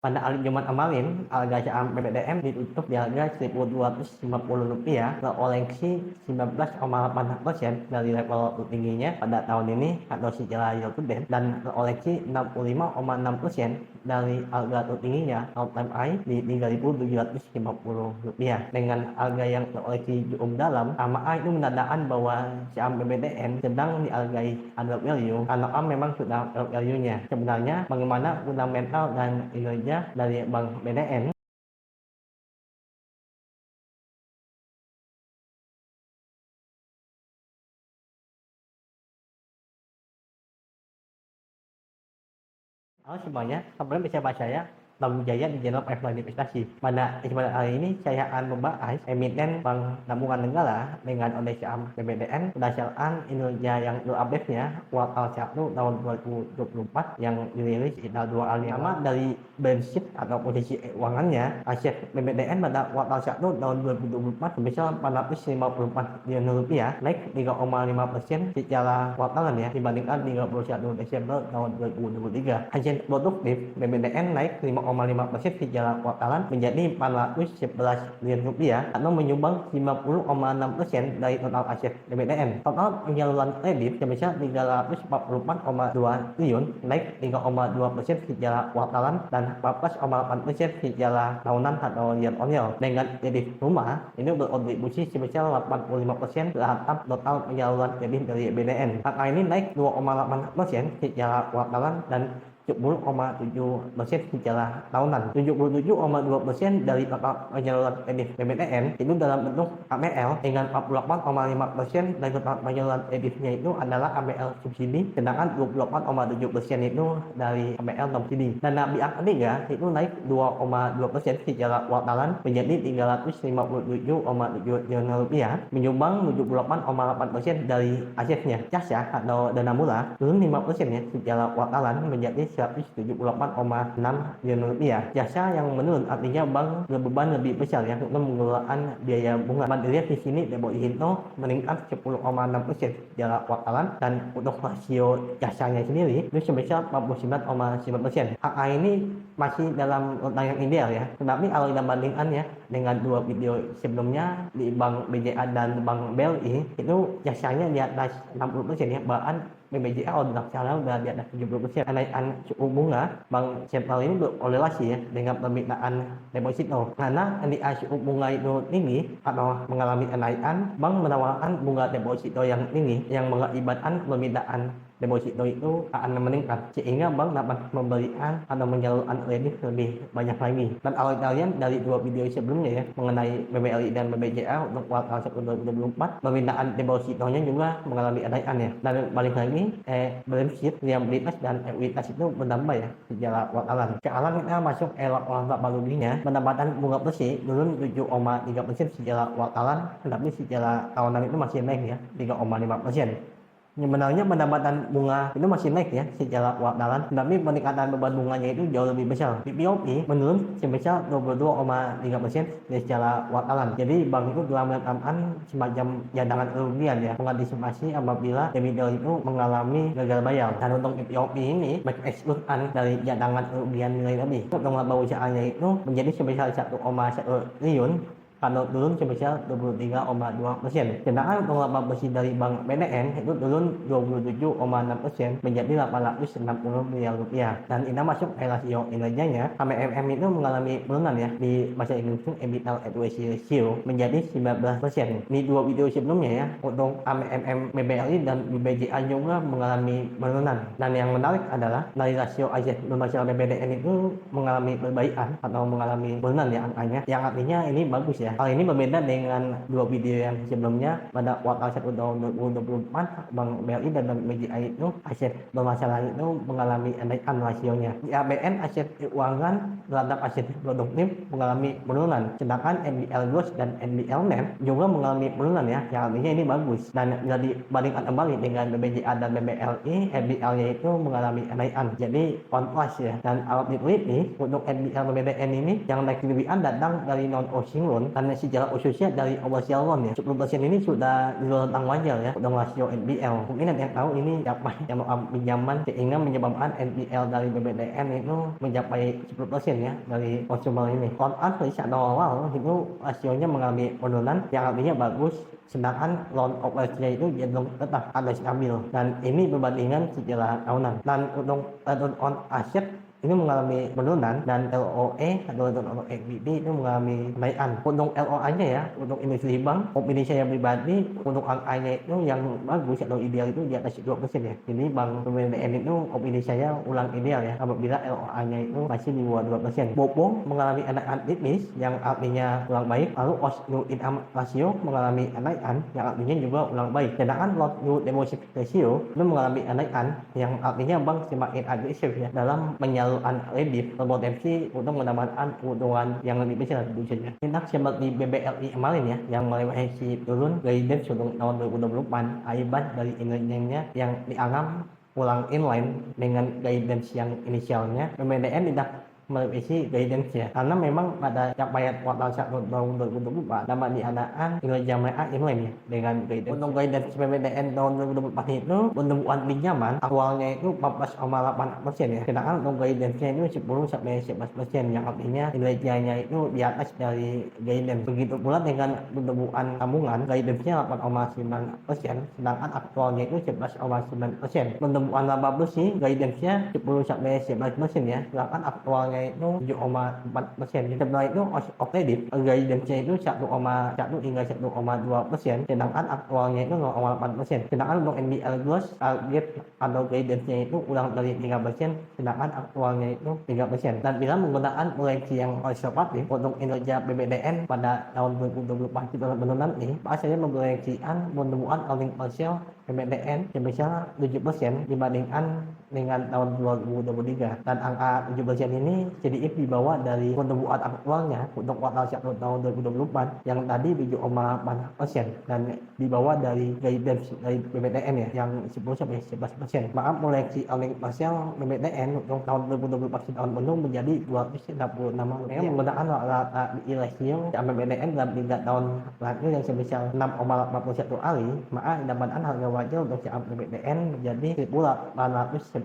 Pada hari Jumat kemarin, harga saham BBTM ditutup di harga Rp1.250 terkoreksi 19,8% dari level tertingginya pada tahun ini atau secara year to date dan terkoreksi 65,6% dari harga tertingginya all time high di Rp3.750. Dengan harga yang terkoreksi cukup dalam, sama itu menandakan bahwa saham BBTM sedang dihargai under value karena memang sudah under value-nya. Sebenarnya bagaimana fundamental dan kinerja dari Bank BDN? Halo semuanya, sebelum bersama saya Bang Jaya di channel Offline Investasi. Pada kesempatan hari ini saya akan membahas emiten Bank Tabungan Negara dengan indeks saham BBTN berdasarkan kinerja yang terupdate-nya kuartal 1 tahun 2024 yang dirilis sekitar 2 hari lama dari balance sheet atau posisi keuangannya. Aset BBTN pada kuartal 1 tahun 2024 sebesar Rp454 triliun, naik 3,5% secara kuartalan ya dibandingkan 31 Desember tahun 2023. Hasil produktif BBTN naik 5,5% secara kuartalan menjadi Rp411 triliun atau menyumbang 90,6% dari total aset BBTN. Total penyaluran kredit sebesar Rp344,2 triliun, naik 3,2% secara kuartalan dan 14,8% secara tahunan atau year on year. Dengan kredit rumah ini berkontribusi sebesar 85% terhadap total penyaluran kredit dari BBTN. Angka ini naik 2,8% secara kuartalan dan 70,7% secara tahunan. 77,2% dari total penyaluran kredit BBTN itu dalam bentuk APL dengan 48,5% dari total penyaluran kreditnya itu adalah APL subsidi, sedangkan 24,7% itu dari APL non subsidi. Dana pihak ketiga itu naik 2,2% secara kuartalan menjadi Rp357,7 triliun, menyumbang 78,8% dari asetnya. Jasa atau dana murah turun 5% ya secara kuartalan menjadi Rp178,6 triliun. Jasa yang menurun artinya bank berbeban lebih besar ya untuk mengeluarkan biaya bunga. Dilihat di sini deposito meningkat 10,6% secara kuartalan dan untuk rasio jasanya sendiri itu sebesar 49,9%. AA ini masih dalam rentang yang ideal ya. Tetapi kalau kita bandingkan ya dengan dua video sebelumnya di Bank BCA dan Bank BLI itu jasanya di atas 60% ya, bahkan BBJA udah udah di atas 70%. Kenaikan suku bunga bank sentral ini berkorelasi ya dengan permintaan deposito. Karena ketika suku bunga itu tinggi atau mengalami kenaikan, bank menawarkan bunga deposito yang tinggi yang mengakibatkan permintaan deposito itu akan meningkat sehingga bank dapat memberikan atau menyalurkan kredit lebih banyak lagi. Dan kalau kalian dari dua video sebelumnya ya mengenai BBLI dan BBJA untuk kuartal 1 2024, permintaan depositonya juga mengalami kenaikan ya. Dan balik lagi balance sheet, liabilitas dan ekuitas itu bertambah ya secara kuartalan. Sekarang kita masuk laporan barunya, pendapatan bunga bersih turun 7,3% secara kuartalan, tetapi secara tahunan itu masih naik ya 3,5%. Sebenarnya pendapatan bunga itu masih naik ya secara kuartalan, tapi peningkatan beban bunganya itu jauh lebih besar. PPOP menurun sebesar 22,3% secara kuartalan. Jadi bank itu telah menetapkan semacam cadangan kerugian ya, mengantisipasi apabila debitur itu mengalami gagal bayar. Dan untuk PPOP ini mengekskluskan dari cadangan kerugian nilai lebih. Untuk laba usahanya itu menjadi sebesar 1,1 triliun kalau turun sebesar 23,2%. Sedangkan pengelola bersih dari Bank BDN itu turun 27,6% menjadi Rp860 miliar. Dan ini masuk ke rasio kinerjanya. KMM itu mengalami penurunan ya di masa hitung EBITDA ratio menjadi 19%. Di dua video sebelumnya ya untuk KMM BBLI dan BBJA juga mengalami penurunan. Dan yang menarik adalah dari rasio aset bermasalah BBDN itu mengalami perbaikan atau mengalami penurunan ya angkanya, yang artinya ini bagus ya. Hal ini berbeda dengan dua video yang sebelumnya. Pada kuartal 1 tahun 2024 Bank BRI dan Bank BJA itu aset bermasalah itu mengalami kenaikan rasionya. Di ABN aset keuangan terhadap aset produktif mengalami penurunan, sedangkan NPL gross dan NPL net juga mengalami penurunan ya, yang artinya ini bagus. Dan jadi bandingkan kembali dengan BBJA dan BBLI, NPL-nya itu mengalami kenaikan, jadi kontras ya. Dan alat liquidity untuk NPL BBDN ini yang naik signifikan datang dari non housing loan Dan secara khususnya dari overseas loan ya, 10% ini sudah di luar rentang wajar ya, udah rasio NPL. Mungkin ada yang tahu ini siapa yang melakukan pinjaman sehingga menyebabkan NPL dari BBDN itu mencapai 10% ya dari konsumer ini. Loan us dari awal itu rasionya mengalami penurunan yang artinya bagus, sedangkan loan operasinya itu cenderung tetap ada stabil, dan ini berbandingan secara tahunan. Dan untuk return on asset ini mengalami penurunan, dan ROE atau return on equity itu mengalami kenaikan. Untuk ROA-nya ya, untuk industri bank, opini saya pribadi untuk angkanya itu yang bagus atau ideal itu di atas 2% ya. Jadi bank BBDN itu opini saya ulang ideal ya, apabila ROA-nya itu masih di bawah 2%. Bopo mengalami kenaikan tipis yang artinya ulang baik, lalu cost to income ratio mengalami kenaikan yang artinya juga ulang baik. Sedangkan loan to deposit ratio itu mengalami kenaikan yang artinya bank semakin agresif ya dalam menyalurkan kredit berpotensi untuk mendapatkan keuntungan yang lebih besar tentunya. Tindak seperti BBLI kemarin ya, yang merevisi turun guidance untuk tahun 2024 akibat dari kinerjanya yang dianggap kurang inline dengan guidance yang inisialnya. BBDN tidak merevisi guidance-nya karena memang pada capaian kuartal 1 tahun 2024 dapat diadakan kinerja mereka inline ya dengan guidance. Untuk guidance BBDN tahun 2024 itu pertumbuhan pinjaman awalnya itu 14,8% ya, sedangkan untuk guidance-nya itu 10-11% yang artinya kinerjanya itu di atas dari guidance. Begitu pula dengan pertumbuhan tabungan, guidance-nya 8,9%, sedangkan aktualnya itu 11,9%. Pertumbuhan laba bersih guidance-nya 10-11% ya, sedangkan aktualnya itu 7,4%. Setelah itu cost of credit guidance-nya itu 1,1 hingga 1,2%, sedangkan aktualnya itu 0,8%. Sedangkan untuk NPL growth target atau guidance-nya itu kurang dari 3%, sedangkan aktualnya itu 3%. Dan bila menggunakan proyeksi yang konservatif untuk kinerja BBDN pada tahun 2024 kita nanti, saya memproyeksikan pertumbuhan earning per share BBDN sebesar 7% dibandingkan dengan tahun 2023, dan angka 7% ini sedikit di bawah dari pertumbuhan aktualnya untuk kuartal 1 tahun 2024 yang tadi 7,8%, dan di bawah dari guidance dari BBDN ya yang 10-11%. Maka proyeksi earning per share BBDN untuk tahun 2024 tahun penuh menjadi 266. Yang menggunakan rata BI ratio BBDN dalam 3 tahun terakhir yang sebesar 6,81 kali, maka dapatkan harga wajar untuk saham BBDN menjadi Rp1.811.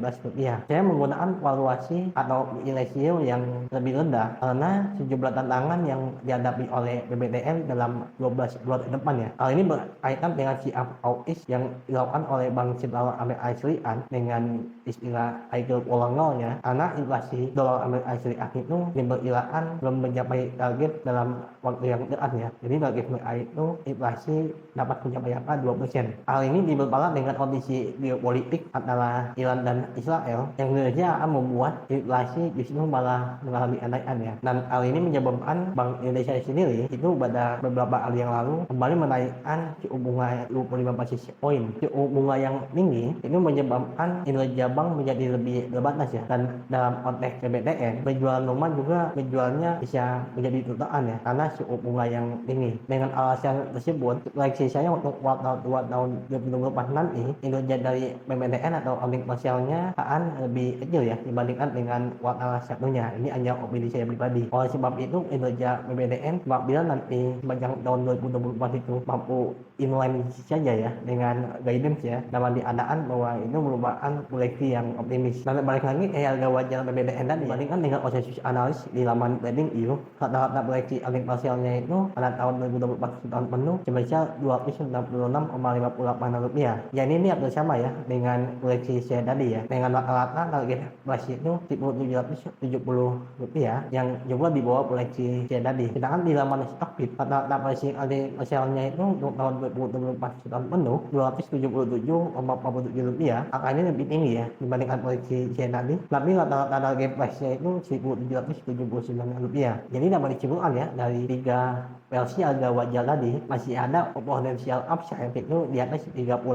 Saya menggunakan valuasi atau BI ratio yang lebih rendah karena sejumlah tantangan yang dihadapi oleh BBDN dalam 12 bulan ke depan ya. Hal ini berkaitan dengan siap hawkish yang dilakukan oleh Bank Sentral Amerika Serikat dengan istilah Tiger Prolongnya, karena inflasi dolar Amerika Serikat itu diperkirakan belum mencapai target dalam waktu yang dekat ya. Jadi target mereka itu inflasi dapat mencapai angka 2%. Hal ini diperparah dengan kondisi geopolitik antara Iran dan Israel yang tentunya akan membuat inflasi justru malah mengalami kenaikan ya. Dan hal ini menyebabkan Bank Indonesia sendiri itu pada beberapa hari yang lalu kembali menaikkan suku bunga 25 basis point. Suku bunga yang tinggi itu menyebabkan kinerja bank menjadi lebih terbatas ya. Dan dalam konteks BBDN, penjualan rumah juga penjualnya bisa menjadi tertekan ya karena suku bunga yang tinggi. Dengan alasan tersebut, proyeksi saya untuk kuartal 2 tahun 2024 nanti kinerja dari BBDN atau earning per share-nya akan lebih kecil ya dibandingkan dengan kuartal satunya. Ini hanya opini saya pribadi. Oleh sebab itu kinerja BBDN apabila nanti sepanjang tahun 2024 itu mampu inline saja ya dengan guidance ya, dapat diandalkan bahwa itu merupakan proyeksi yang optimis. Dan balik lagi harga wajar BBDN tadi dibandingkan dengan konsensus analis di laman TradingView, rata-rata proyeksi earning per share-nya itu pada tahun 2024 tahun penuh sebesar Rp296,58. Ya ini hampir sama ya dengan proyeksi saya tadi ya, dengan rata-rata target inflasi itu Rp1.770 yang juga di bawah proyeksi saya tadi. Sedangkan di laman Stockbit rata-rata proyeksi earning per share-nya itu untuk tahun 2024 tahun penuh Rp277,47. Angka ini lebih tinggi ya dibandingkan proyeksi saya tadi. Tapi rata-rata target price-nya itu Rp1.779. Jadi dapat disimpulkan ya dari 3 versi harga wajar tadi masih ada potensial upside itu di atas 38%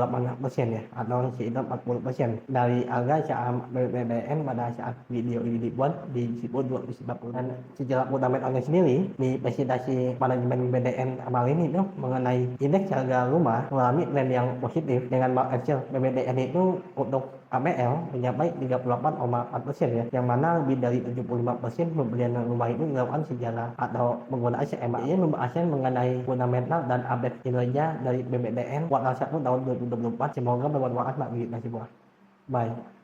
ya, atau sekitar 40% dari harga saham BBDN pada saat video ini dibuat di 240. Dan secara fundamentalnya sendiri di presentasi manajemen BBDN kemarin itu mengenai indeks harga rumah mengalami tren yang positif dengan market share BBDN itu untuk AML mencapai 38,4% ya, yang mana lebih dari 75% pembelian rumah itu dilakukan secara atau menggunakan CMA. Ini membahasnya mengenai fundamental dan update kinerja dari BBDN kuartal 1 tahun 2024. Semoga bermanfaat bagi kita semua. Bye.